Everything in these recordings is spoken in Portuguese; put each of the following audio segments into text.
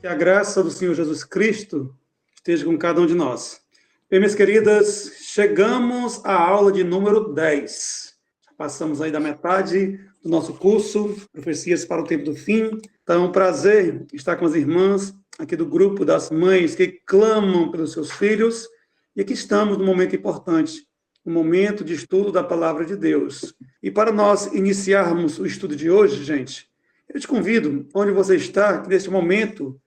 Que a graça do Senhor Jesus Cristo esteja com cada um de nós. Bem, minhas queridas, chegamos à aula de número 10. Passamos aí da metade do nosso curso, Profecias para o Tempo do Fim. Então, é um prazer estar com as irmãs aqui do grupo das mães que clamam pelos seus filhos. E aqui estamos num momento importante, um momento de estudo da Palavra de Deus. E para nós iniciarmos o estudo de hoje, gente, eu te convido, onde você está, que neste momento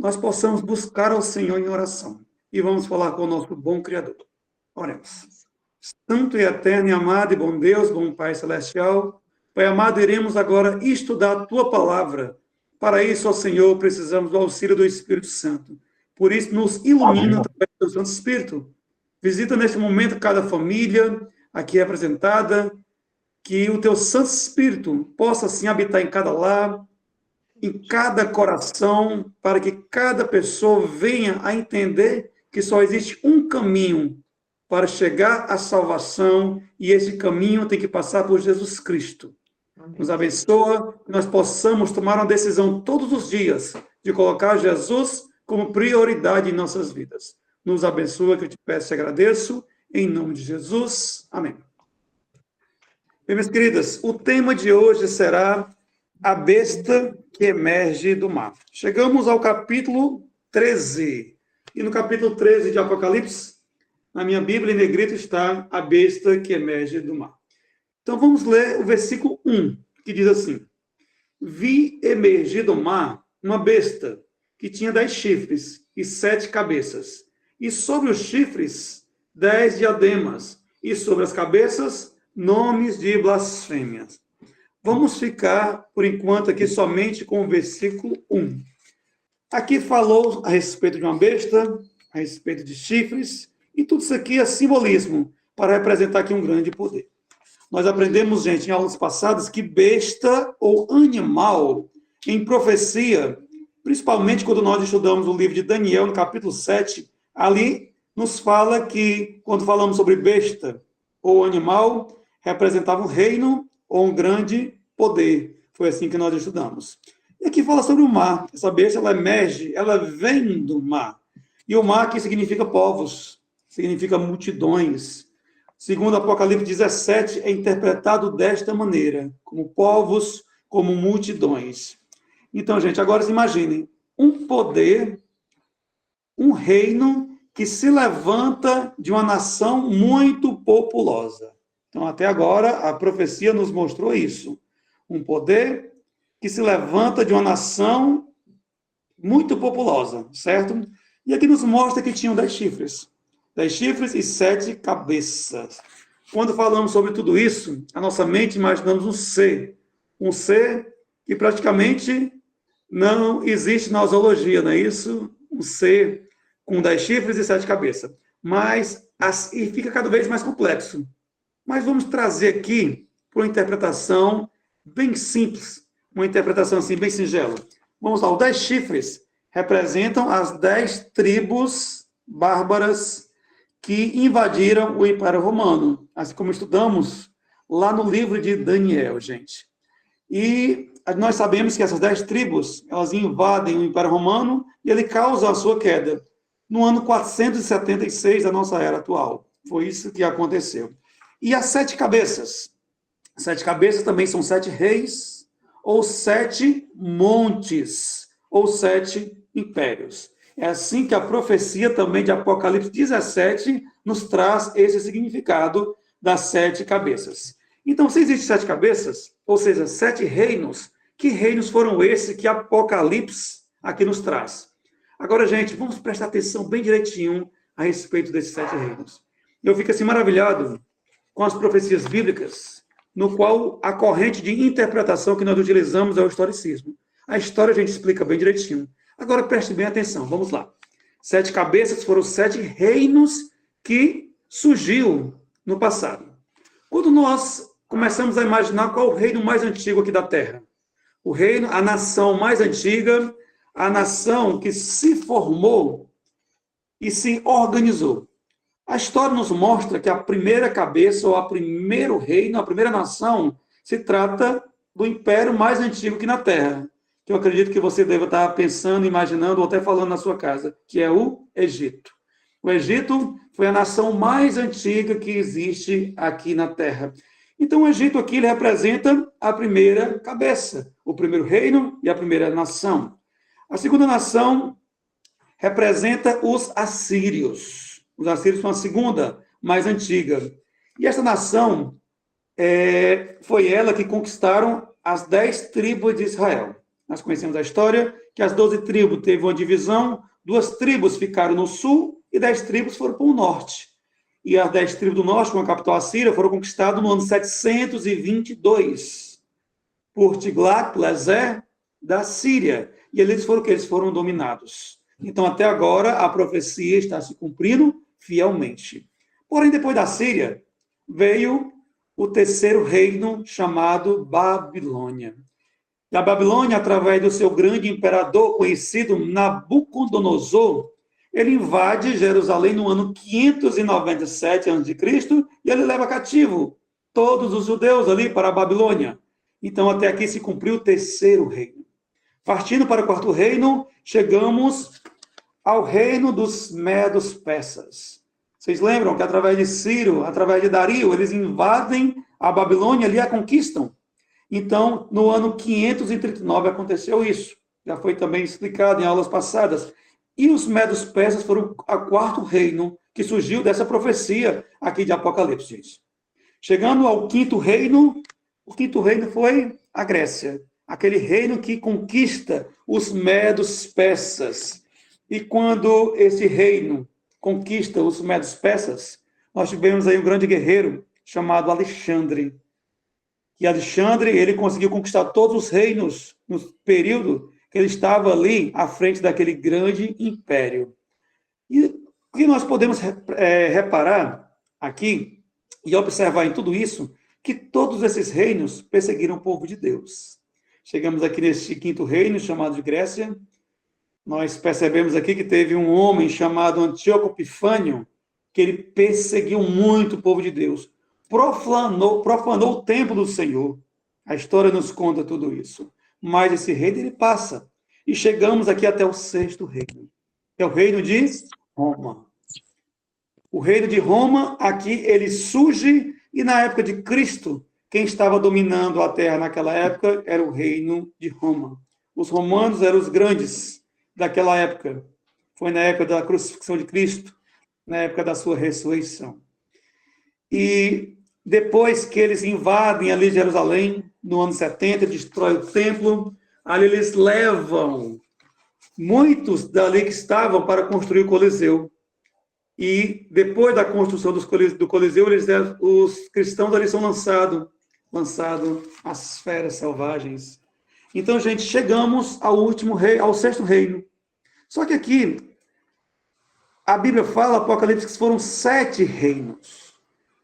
nós possamos buscar ao Senhor em oração. E vamos falar com o nosso bom Criador. Oremos. Santo e eterno e amado e bom Deus, bom Pai Celestial, Pai amado, iremos agora estudar a Tua Palavra. Para isso, ó Senhor, precisamos do auxílio do Espírito Santo. Por isso, nos ilumina através do Santo Espírito. Visita neste momento cada família aqui apresentada, que o Teu Santo Espírito possa, assim, habitar em cada lar, em cada coração, para que cada pessoa venha a entender que só existe um caminho para chegar à salvação, e esse caminho tem que passar por Jesus Cristo. Nos abençoa, que nós possamos tomar uma decisão todos os dias de colocar Jesus como prioridade em nossas vidas. Nos abençoa, que eu te peço e agradeço, em nome de Jesus. Amém. Bem, minhas queridas, o tema de hoje será a besta que emerge do mar. Chegamos ao capítulo 13. E no capítulo 13 de Apocalipse, na minha Bíblia, em negrito, está a besta que emerge do mar. Então, vamos ler o versículo 1, que diz assim: Vi emergir do mar uma besta que tinha 10 chifres e 7 cabeças, e sobre os chifres 10 diademas, e sobre as cabeças nomes de blasfêmias. Vamos ficar, por enquanto, aqui somente com o versículo 1. Aqui falou a respeito de uma besta, a respeito de chifres, e tudo isso aqui é simbolismo, para representar aqui um grande poder. Nós aprendemos, gente, em aulas passadas, que besta ou animal, em profecia, principalmente quando nós estudamos o livro de Daniel, no capítulo 7, ali nos fala que, quando falamos sobre besta ou animal, representava um reino ou um grande poder. Foi assim que nós estudamos. E aqui fala sobre o mar. Essa besta, ela emerge, ela vem do mar. E o mar aqui significa povos, significa multidões. Segundo Apocalipse 17, é interpretado desta maneira, como povos, como multidões. Então, gente, agora imaginem, um poder, um reino que se levanta de uma nação muito populosa. Então, até agora, a profecia nos mostrou isso. Um poder que se levanta de uma nação muito populosa, certo? E aqui nos mostra que tinham 10 chifres. 10 chifres e 7 cabeças. Quando falamos sobre tudo isso, a nossa mente imaginamos um ser. Um ser que praticamente não existe na zoologia, não é isso? Um ser com 10 chifres e 7 cabeças. E fica cada vez mais complexo. Mas vamos trazer aqui para uma interpretação bem simples, uma interpretação assim bem singela. Vamos lá, os 10 chifres representam as 10 tribos bárbaras que invadiram o Império Romano, assim como estudamos lá no livro de Daniel, gente. E nós sabemos que essas 10 tribos, elas invadem o Império Romano e ele causa a sua queda no ano 476 da nossa era atual. Foi isso que aconteceu. E as 7 cabeças? 7 cabeças também são 7 reis, ou 7 montes, ou 7 impérios. É assim que a profecia também de Apocalipse 17 nos traz esse significado das 7 cabeças. Então, se existem 7 cabeças, ou seja, 7 reinos, que reinos foram esses que Apocalipse aqui nos traz? Agora, gente, vamos prestar atenção bem direitinho a respeito desses 7 reinos. Eu fico assim maravilhado com as profecias bíblicas, no qual a corrente de interpretação que nós utilizamos é o historicismo. A história a gente explica bem direitinho. Agora preste bem atenção, vamos lá. 7 cabeças foram 7 reinos que surgiu no passado. Quando nós começamos a imaginar qual o reino mais antigo aqui da Terra, o reino, a nação mais antiga, a nação que se formou e se organizou. A história nos mostra que a primeira cabeça, ou a primeiro reino, a primeira nação, se trata do império mais antigo aqui na Terra, que eu acredito que você deva estar pensando, imaginando ou até falando na sua casa, que é o Egito. O Egito foi a nação mais antiga que existe aqui na Terra. Então, o Egito aqui ele representa a primeira cabeça, o primeiro reino e a primeira nação. A segunda nação representa os assírios. Os assírios são a segunda mais antiga. E essa nação foi ela que conquistaram as 10 tribos de Israel. Nós conhecemos a história que as 12 tribos teve uma divisão, 2 tribos ficaram no sul e 10 tribos foram para o norte. E as 10 tribos do norte, com a capital Assíria, foram conquistadas no ano 722 por Tiglat-Pileser da Síria. E eles foram dominados. Então, até agora, a profecia está se cumprindo fielmente. Porém, depois da Síria, veio o terceiro reino, chamado Babilônia. E a Babilônia, através do seu grande imperador, conhecido Nabucodonosor, ele invade Jerusalém no ano 597 a.C. e ele leva cativo todos os judeus ali para a Babilônia. Então, até aqui se cumpriu o terceiro reino. Partindo para o quarto reino, chegamos ao reino dos medos persas. Vocês lembram que através de Ciro, através de Dario, eles invadem a Babilônia e ali a conquistam. Então, no ano 539 aconteceu isso. Já foi também explicado em aulas passadas. E os medos persas foram o quarto reino que surgiu dessa profecia aqui de Apocalipse, gente. Chegando ao quinto reino, o quinto reino foi a Grécia. Aquele reino que conquista os medos persas. E quando esse reino conquista os medos persas, nós tivemos aí um grande guerreiro chamado Alexandre. E Alexandre, ele conseguiu conquistar todos os reinos no período que ele estava ali à frente daquele grande império. E o que nós podemos reparar aqui e observar em tudo isso, que todos esses reinos perseguiram o povo de Deus. Chegamos aqui nesse quinto reino, chamado de Grécia. Nós percebemos aqui que teve um homem chamado Antíoco Epifânio, que ele perseguiu muito o povo de Deus. Profanou o templo do Senhor. A história nos conta tudo isso. Mas esse reino, ele passa. E chegamos aqui até o sexto reino. É o reino de Roma. O reino de Roma, aqui, ele surge, e na época de Cristo, quem estava dominando a terra naquela época era o reino de Roma. Os romanos eram os grandes daquela época. Foi na época da crucifixão de Cristo, na época da sua ressurreição. E depois que eles invadem ali Jerusalém, no ano 70, destrói o templo, ali eles levam muitos dali que estavam para construir o Coliseu. E depois da construção do Coliseu, os cristãos ali são lançados às feras selvagens. Então, gente, chegamos ao último rei, ao sexto reino. Só que aqui, a Bíblia fala, Apocalipse, que foram 7 reinos.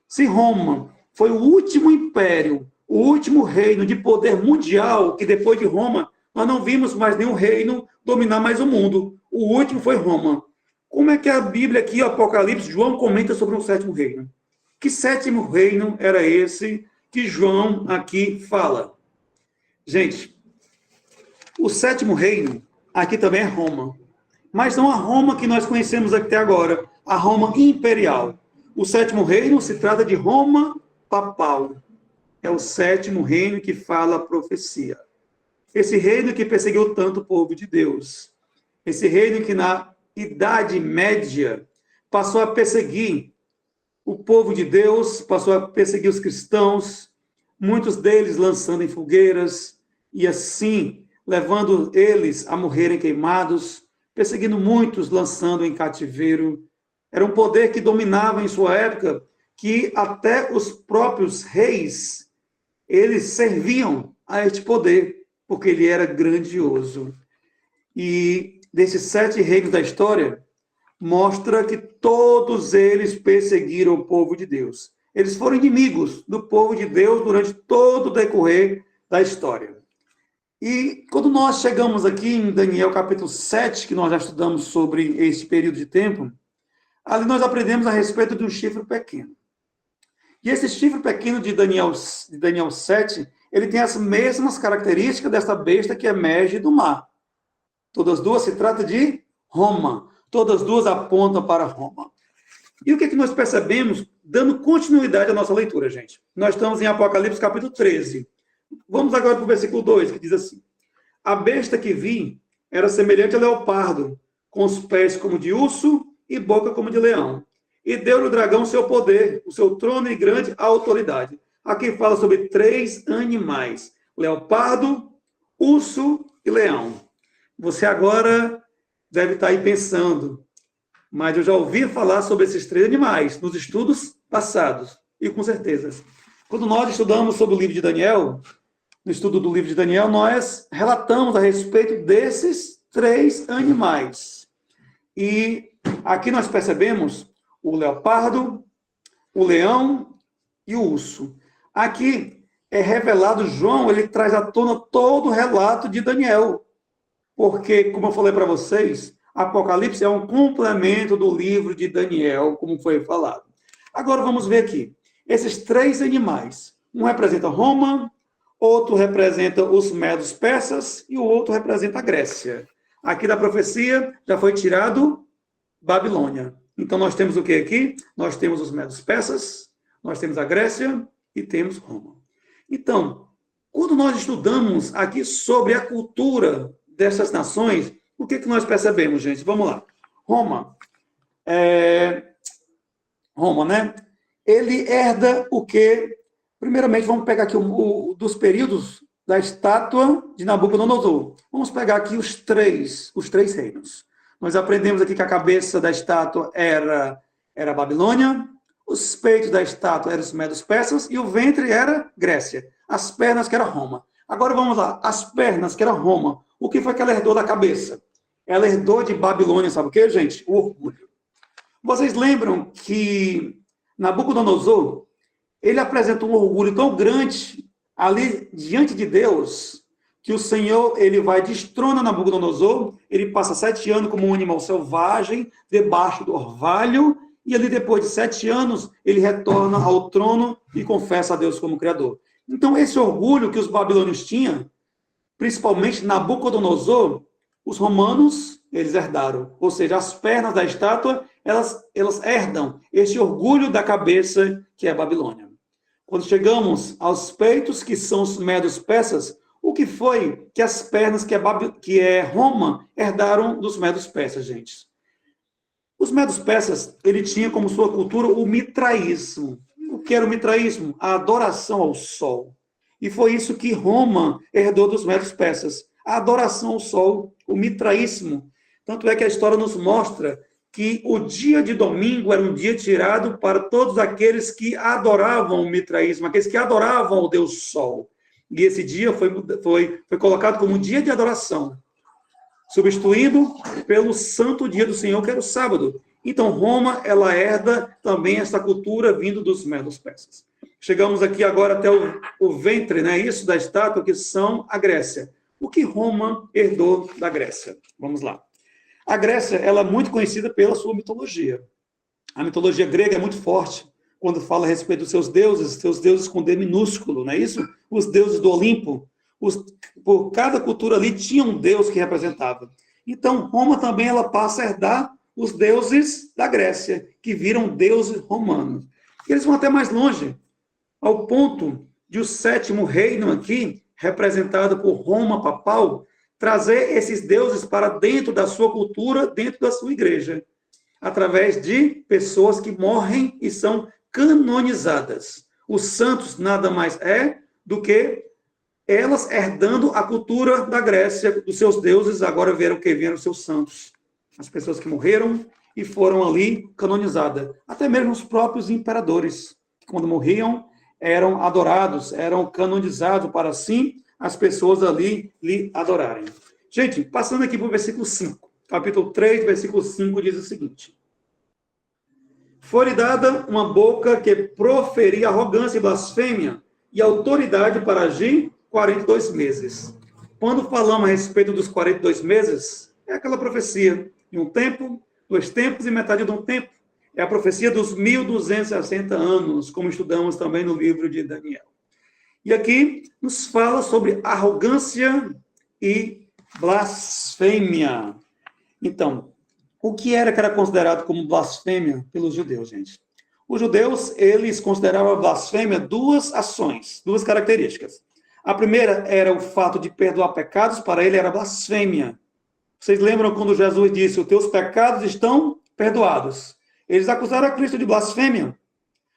Se Roma foi o último império, o último reino de poder mundial, que depois de Roma, nós não vimos mais nenhum reino dominar mais o mundo. O último foi Roma. Como é que a Bíblia aqui, o Apocalipse, João comenta sobre um sétimo reino? Que sétimo reino era esse que João aqui fala? Gente, o sétimo reino aqui também é Roma. Mas não a Roma que nós conhecemos até agora, a Roma imperial. O sétimo reino se trata de Roma papal. É o sétimo reino que fala a profecia. Esse reino que perseguiu tanto o povo de Deus. Esse reino que na Idade Média passou a perseguir o povo de Deus, passou a perseguir os cristãos, muitos deles lançando em fogueiras, e assim levando eles a morrerem queimados, perseguindo muitos, lançando em cativeiro. Era um poder que dominava em sua época, que até os próprios reis, eles serviam a este poder, porque ele era grandioso. E desses 7 reinos da história, mostra que todos eles perseguiram o povo de Deus. Eles foram inimigos do povo de Deus durante todo o decorrer da história. E quando nós chegamos aqui em Daniel capítulo 7, que nós já estudamos sobre esse período de tempo, ali nós aprendemos a respeito de um chifre pequeno. E esse chifre pequeno de Daniel 7, ele tem as mesmas características dessa besta que emerge do mar. Todas duas se trata de Roma. Todas duas apontam para Roma. E o que nós percebemos, dando continuidade à nossa leitura, gente? Nós estamos em Apocalipse, capítulo 13. Vamos agora para o versículo 2, que diz assim: a besta que vi era semelhante a leopardo, com os pés como de urso e boca como de leão. E deu-lhe o dragão seu poder, o seu trono e grande autoridade. Aqui fala sobre 3 animais: leopardo, urso e leão. Você agora deve estar aí pensando, mas eu já ouvi falar sobre esses 3 animais nos estudos passados. E com certeza, quando nós estudamos sobre o livro de Daniel, no estudo do livro de Daniel, nós relatamos a respeito desses 3 animais. E aqui nós percebemos o leopardo, o leão e o urso. Aqui é revelado, João, ele traz à tona todo o relato de Daniel. Porque, como eu falei para vocês, Apocalipse é um complemento do livro de Daniel, como foi falado. Agora vamos ver aqui. Esses 3 animais. Um representa Roma, outro representa os medos persas e o outro representa a Grécia. Aqui da profecia já foi tirado Babilônia. Então nós temos o que aqui? Nós temos os medos persas, nós temos a Grécia e temos Roma. Então, quando nós estudamos aqui sobre a cultura dessas nações, o que nós percebemos, gente? Vamos lá. Roma, né? Ele herda o quê? Primeiramente, vamos pegar aqui dos períodos da estátua de Nabucodonosor. Vamos pegar aqui os três reinos. Nós aprendemos aqui que a cabeça da estátua era a Babilônia, os peitos da estátua eram os medos persas e o ventre era Grécia. As pernas que era Roma. Agora vamos lá. As pernas que era Roma. O que foi que ela herdou da cabeça? Ela herdou de Babilônia, sabe o que, gente? O orgulho. Vocês lembram que Nabucodonosor, ele apresentou um orgulho tão grande ali diante de Deus, que o Senhor, ele vai destrona Nabucodonosor, ele passa 7 anos como um animal selvagem, debaixo do orvalho, e ali depois de 7 anos, ele retorna ao trono e confessa a Deus como Criador. Então, esse orgulho que os babilônios tinham, principalmente Nabucodonosor, os romanos, eles herdaram. Ou seja, as pernas da estátua, elas herdam esse orgulho da cabeça que é a Babilônia. Quando chegamos aos peitos, que são os medos persas, o que foi que as pernas que é Roma herdaram dos medos persas, gente? Os medos persas, ele tinha como sua cultura o mitraísmo. O que era o mitraísmo? A adoração ao sol. E foi isso que Roma herdou dos medos persas. A adoração ao sol, o mitraísmo. Tanto é que a história nos mostra que o dia de domingo era um dia tirado para todos aqueles que adoravam o mitraísmo, aqueles que adoravam o Deus Sol. E esse dia foi colocado como um dia de adoração, substituído pelo santo dia do Senhor, que era o sábado. Então, Roma, ela herda também essa cultura vindo dos medos persas. Chegamos aqui agora até o ventre, né? Isso da estátua, que são a Grécia. O que Roma herdou da Grécia? Vamos lá. A Grécia, ela é muito conhecida pela sua mitologia. A mitologia grega é muito forte quando fala a respeito dos seus deuses com D minúsculo, não é isso? Os deuses do Olimpo. Por cada cultura ali tinha um deus que representava. Então, Roma também ela passa a herdar os deuses da Grécia, que viram deuses romanos. E eles vão até mais longe, ao ponto de o 7º reino aqui, representado por Roma papal, trazer esses deuses para dentro da sua cultura, dentro da sua igreja, através de pessoas que morrem e são canonizadas. Os santos nada mais é do que elas herdando a cultura da Grécia, dos seus deuses, agora vieram os seus santos. As pessoas que morreram e foram ali canonizadas. Até mesmo os próprios imperadores, que quando morriam, eram adorados, eram canonizados para assim as pessoas ali lhe adorarem. Gente, passando aqui para o versículo 5. Capítulo 3, versículo 5 diz o seguinte: foi-lhe dada uma boca que proferia arrogância e blasfêmia e autoridade para agir 42 meses. Quando falamos a respeito dos 42 meses, é aquela profecia de um tempo, 2 tempos e metade de um tempo. É a profecia dos 1260 anos, como estudamos também no livro de Daniel. E aqui nos fala sobre arrogância e blasfêmia. Então, o que era considerado como blasfêmia pelos judeus, gente? Os judeus, eles consideravam a blasfêmia duas ações, duas características. A primeira era o fato de perdoar pecados, para ele era blasfêmia. Vocês lembram quando Jesus disse, os teus pecados estão perdoados? Eles acusaram a Cristo de blasfêmia,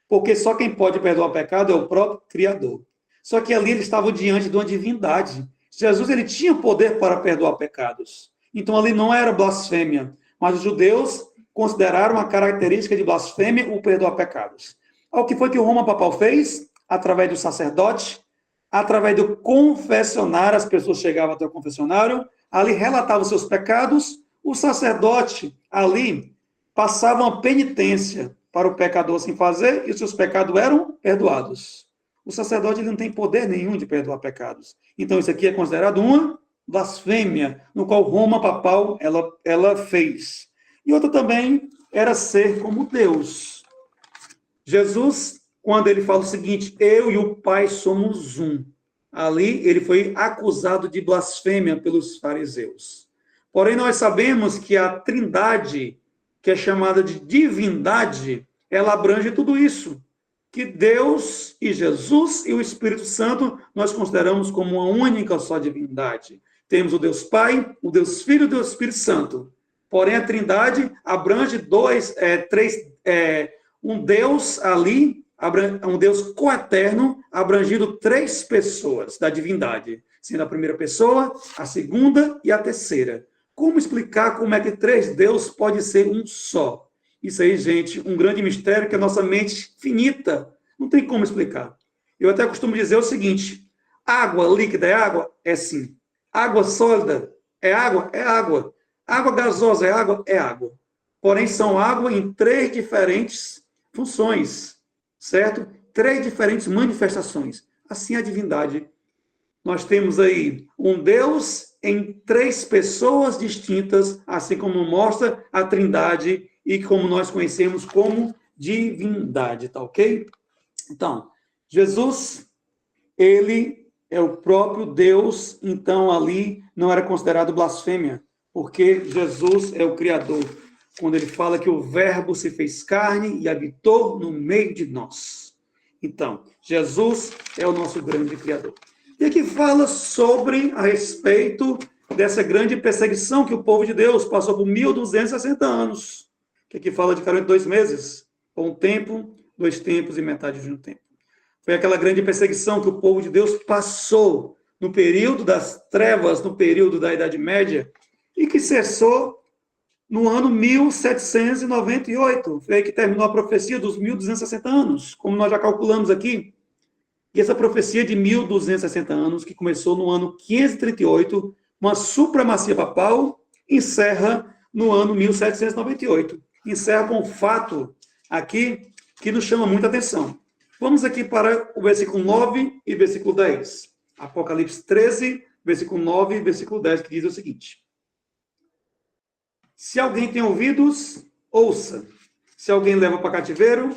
porque só quem pode perdoar pecado é o próprio Criador. Só que ali eles estavam diante de uma divindade. Jesus, ele tinha poder para perdoar pecados. Então ali não era blasfêmia, mas os judeus consideraram a característica de blasfêmia o perdoar pecados. O que foi que o Roma Papal fez? Através do sacerdote, através do confessionário, as pessoas chegavam até o confessionário, ali relatavam seus pecados, o sacerdote ali passava uma penitência para o pecador assim fazer, e os seus pecados eram perdoados. O sacerdote ele não tem poder nenhum de perdoar pecados. Então isso aqui é considerado uma blasfêmia, no qual Roma Papal ela fez. E outra também era ser como Deus. Jesus, quando ele fala o seguinte, eu e o Pai somos um. Ali ele foi acusado de blasfêmia pelos fariseus. Porém, nós sabemos que a Trindade, que é chamada de divindade, ela abrange tudo isso. Que Deus e Jesus e o Espírito Santo nós consideramos como uma única só divindade. Temos o Deus Pai, o Deus Filho e o Deus Espírito Santo. Porém, a Trindade abrange um Deus ali, um Deus coeterno, abrangindo três pessoas da divindade, sendo a primeira pessoa, a segunda e a terceira. Como explicar como é que três deuses pode ser um só? Isso aí, gente, um grande mistério que a nossa mente finita não tem como explicar. Eu até costumo dizer o seguinte, água líquida é água? É sim. Água sólida é água? É água. Água gasosa é água? É água. Porém, são água em três diferentes funções, certo? Três diferentes manifestações. Assim é a divindade. Nós temos aí um Deus em três pessoas distintas, assim como mostra a Trindade e como nós conhecemos como divindade, tá ok? Então, Jesus, ele é o próprio Deus, então ali não era considerado blasfêmia, porque Jesus é o Criador. Quando ele fala que o Verbo se fez carne e habitou no meio de nós. Então, Jesus é o nosso grande Criador. E aqui fala sobre, a respeito dessa grande perseguição que o povo de Deus passou por 1.260 anos. Que aqui fala de 42 meses, ou um tempo, 2 tempos e metade de um tempo. Foi aquela grande perseguição que o povo de Deus passou no período das trevas, no período da Idade Média, e que cessou no ano 1798. Foi aí que terminou a profecia dos 1.260 anos, como nós já calculamos aqui. E essa profecia de 1.260 anos, que começou no ano 538, uma supremacia papal, encerra no ano 1798. Encerra com um fato aqui que nos chama muita atenção. Vamos aqui para o versículo 9 e versículo 10. Apocalipse 13, versículo 9 e versículo 10, que diz o seguinte. Se alguém tem ouvidos, ouça. Se alguém leva para cativeiro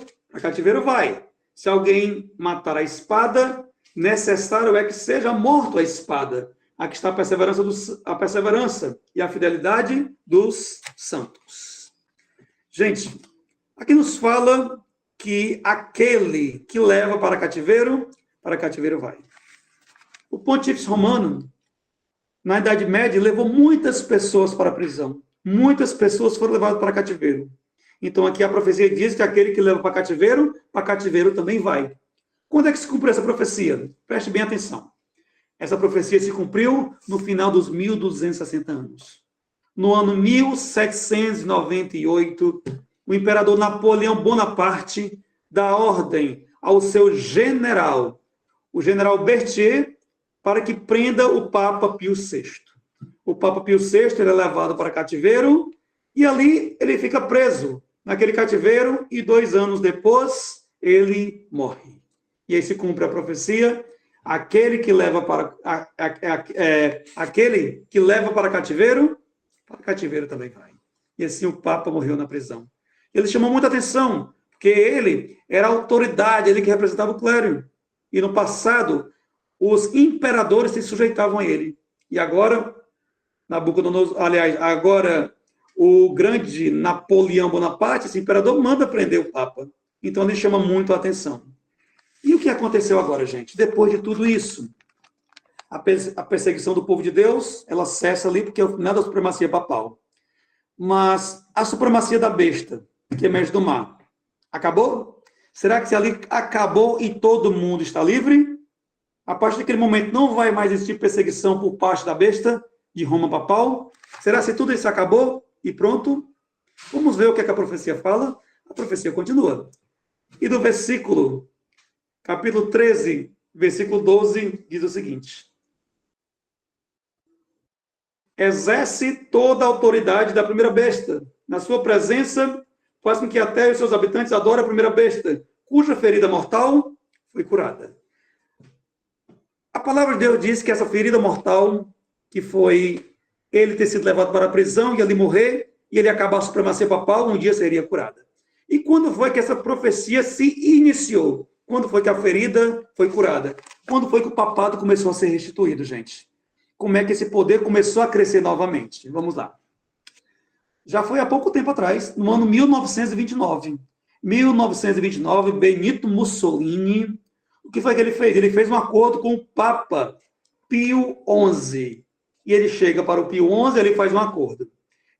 vai. Se alguém matar a espada, necessário é que seja morto a espada. Aqui está a perseverança e a fidelidade dos santos. Gente, aqui nos fala que aquele que leva para cativeiro vai. O pontífice romano, na Idade Média, levou muitas pessoas para a prisão. Muitas pessoas foram levadas para cativeiro. Então, aqui a profecia diz que aquele que leva para cativeiro também vai. Quando é que se cumpriu essa profecia? Preste bem atenção. Essa profecia se cumpriu no final dos 1.260 anos. No ano 1798, o imperador Napoleão Bonaparte dá ordem ao seu general, o general Berthier, para que prenda o Papa Pio VI. O Papa Pio VI ele é levado para cativeiro e ali ele fica preso naquele cativeiro e 2 anos depois ele morre. E aí se cumpre a profecia, aquele que leva para cativeiro também vai. E assim o Papa morreu na prisão. Ele chamou muita atenção, porque ele era a autoridade, ele que representava o clero. E no passado, os imperadores se sujeitavam a ele. E agora, agora o grande Napoleão Bonaparte, esse imperador, manda prender o Papa. Então ele chama muito a atenção. E o que aconteceu agora, gente? Depois de tudo isso, a perseguição do povo de Deus, ela cessa ali, porque é o final da supremacia papal. Mas a supremacia da besta, que emerge do mar, acabou? Será que se ali acabou e todo mundo está livre? A partir daquele momento não vai mais existir perseguição por parte da besta de Roma papal? Será que tudo isso acabou e pronto? Vamos ver o que a profecia fala. A profecia continua. E do capítulo 13, versículo 12, diz o seguinte: exerce toda a autoridade da primeira besta. Na sua presença, faz com que até os seus habitantes adorem a primeira besta, cuja ferida mortal foi curada. A palavra de Deus diz que essa ferida mortal, que foi ele ter sido levado para a prisão e ali morrer, e ele acabar a supremacia papal, um dia seria curada. E quando foi que essa profecia se iniciou? Quando foi que a ferida foi curada? Quando foi que o papado começou a ser restituído, gente? Como é que esse poder começou a crescer novamente? Vamos lá. Já foi há pouco tempo atrás, no ano 1929. 1929, Benito Mussolini, o que foi que ele fez? Ele fez um acordo com o Papa Pio XI. E ele chega para o Pio XI, ele faz um acordo.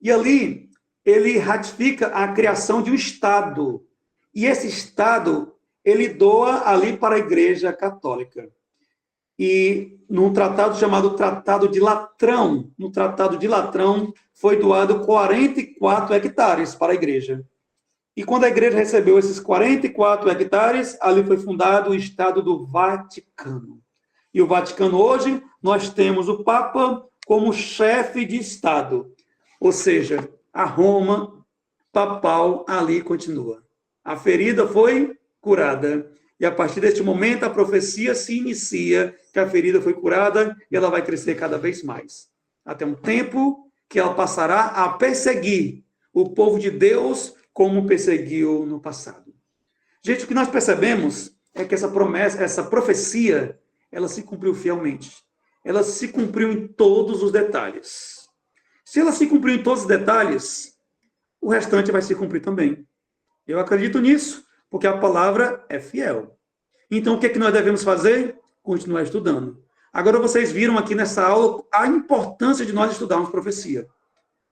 E ali, ele ratifica a criação de um Estado. E esse Estado, ele doa ali para a Igreja Católica. E num tratado chamado Tratado de Latrão, no Tratado de Latrão, foi doado 44 hectares para a igreja. E quando a igreja recebeu esses 44 hectares, ali foi fundado o Estado do Vaticano. E o Vaticano hoje, nós temos o Papa como chefe de Estado. Ou seja, a Roma papal ali continua. A ferida foi curada. E a partir deste momento, a profecia se inicia, que a ferida foi curada e ela vai crescer cada vez mais. Até um tempo que ela passará a perseguir o povo de Deus como perseguiu no passado. Gente, o que nós percebemos é que essa promessa, essa profecia, ela se cumpriu fielmente. Ela se cumpriu em todos os detalhes. Se ela se cumpriu em todos os detalhes, o restante vai se cumprir também. Eu acredito nisso, porque a palavra é fiel. Então, o que é que nós devemos fazer? Continuar estudando. Agora, vocês viram aqui nessa aula a importância de nós estudarmos profecia.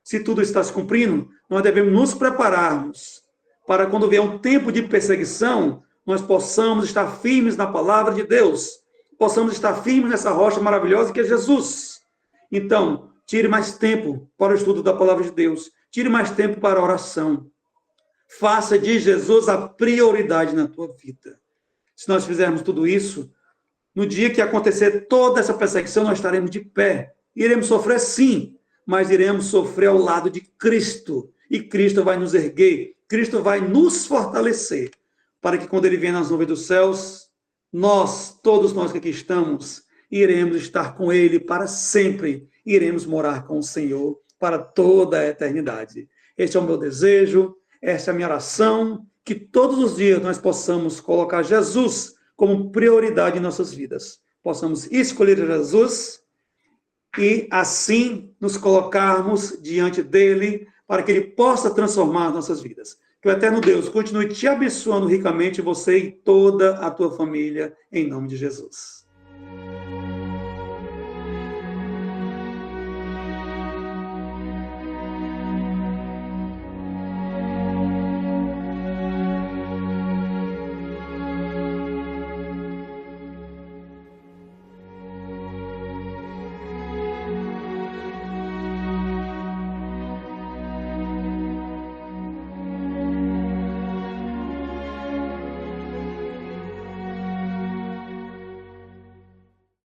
Se tudo está se cumprindo, nós devemos nos prepararmos para quando vier um tempo de perseguição, nós possamos estar firmes na palavra de Deus, possamos estar firmes nessa rocha maravilhosa que é Jesus. Então, tire mais tempo para o estudo da palavra de Deus, tire mais tempo para a oração. Faça de Jesus a prioridade na tua vida. Se nós fizermos tudo isso, no dia que acontecer toda essa perseguição, nós estaremos de pé. Iremos sofrer sim, mas iremos sofrer ao lado de Cristo. E Cristo vai nos erguer, Cristo vai nos fortalecer, para que quando Ele vier nas nuvens dos céus, nós, todos nós que aqui estamos, iremos estar com Ele para sempre. Iremos morar com o Senhor para toda a eternidade. Este é o meu desejo, esta é a minha oração, que todos os dias nós possamos colocar Jesus como prioridade em nossas vidas. Possamos escolher Jesus e assim nos colocarmos diante dele para que ele possa transformar nossas vidas. Que o eterno Deus continue te abençoando ricamente, você e toda a tua família, em nome de Jesus.